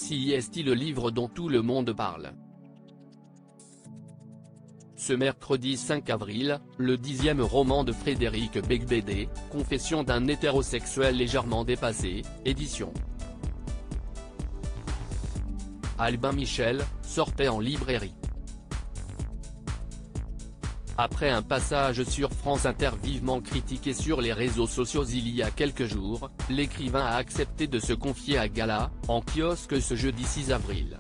Si est-il le livre dont tout le monde parle. Ce mercredi 5 avril, le 10e roman de Frédéric Beigbeder, Confession d'un hétérosexuel légèrement dépassé, édition Albin Michel, sortait en librairie. Après un passage sur France Inter vivement critiqué sur les réseaux sociaux il y a quelques jours, l'écrivain a accepté de se confier à Gala, en kiosque ce jeudi 6 avril.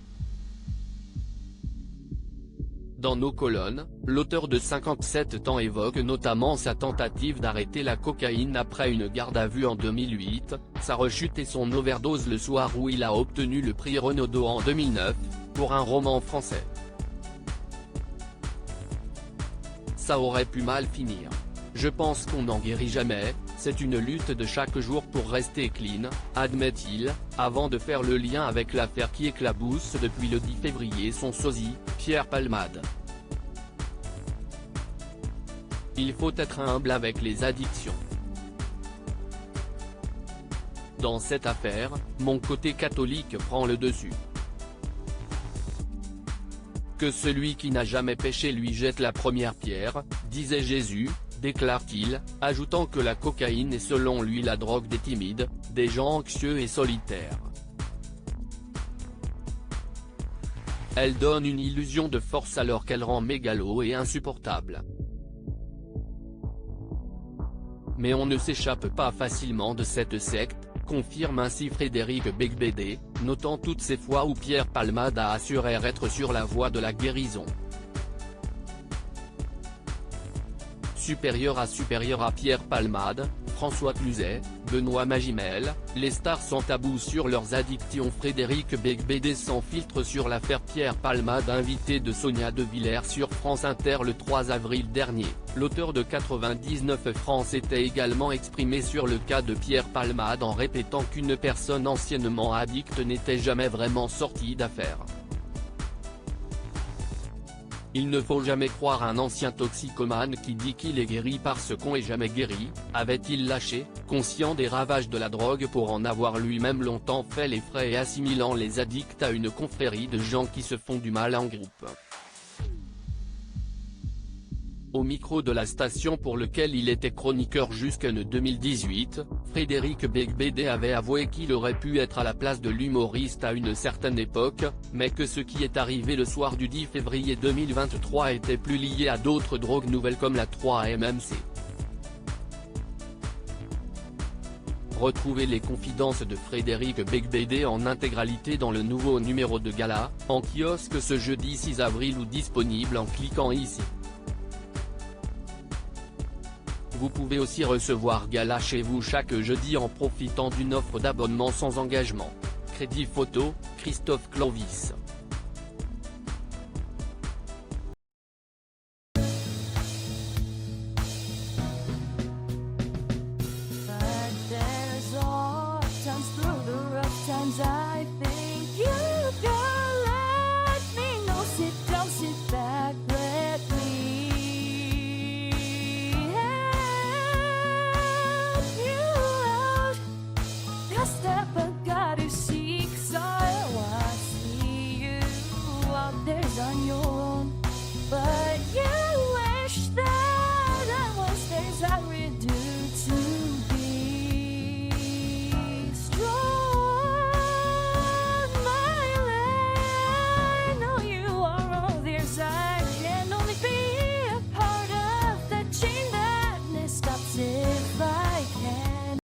Dans nos colonnes, l'auteur de 57 ans évoque notamment sa tentative d'arrêter la cocaïne après une garde à vue en 2008, sa rechute et son overdose le soir où il a obtenu le prix Renaudot en 2009, pour un roman français. Ça aurait pu mal finir. Je pense qu'on n'en guérit jamais, c'est une lutte de chaque jour pour rester clean, admet-il, avant de faire le lien avec l'affaire qui éclabousse depuis le 10 février son sosie, Pierre Palmade. Il faut être humble avec les addictions. Dans cette affaire, mon côté catholique prend le dessus. Que celui qui n'a jamais péché lui jette la première pierre, disait Jésus, déclare-t-il, ajoutant que la cocaïne est selon lui la drogue des timides, des gens anxieux et solitaires. Elle donne une illusion de force alors qu'elle rend mégalo et insupportable. Mais on ne s'échappe pas facilement de cette secte, confirme ainsi Frédéric Beigbeder, notant toutes ces fois où Pierre Palmade a assuré être sur la voie de la guérison. Supérieur à Pierre Palmade, François Cluzet, Benoît Magimel, les stars sans tabou sur leurs addictions. Frédéric Beigbeder sans filtre sur l'affaire Pierre Palmade. Invité de Sonia De Villers sur France Inter le 3 avril dernier, l'auteur de 99 France s'était également exprimé sur le cas de Pierre Palmade en répétant qu'une personne anciennement addicte n'était jamais vraiment sortie d'affaire. Il ne faut jamais croire un ancien toxicomane qui dit qu'il est guéri parce qu'on est jamais guéri, avait-il lâché, conscient des ravages de la drogue pour en avoir lui-même longtemps fait les frais et assimilant les addicts à une confrérie de gens qui se font du mal en groupe. Au micro de la station pour lequel il était chroniqueur jusqu'en 2018, Frédéric Beigbeder avait avoué qu'il aurait pu être à la place de l'humoriste à une certaine époque, mais que ce qui est arrivé le soir du 10 février 2023 était plus lié à d'autres drogues nouvelles comme la 3-MMC. Retrouvez les confidences de Frédéric Beigbeder en intégralité dans le nouveau numéro de Gala, en kiosque ce jeudi 6 avril ou disponible en cliquant ici. Vous pouvez aussi recevoir Gala chez vous chaque jeudi en profitant d'une offre d'abonnement sans engagement. Crédit photo, Christophe Clovis.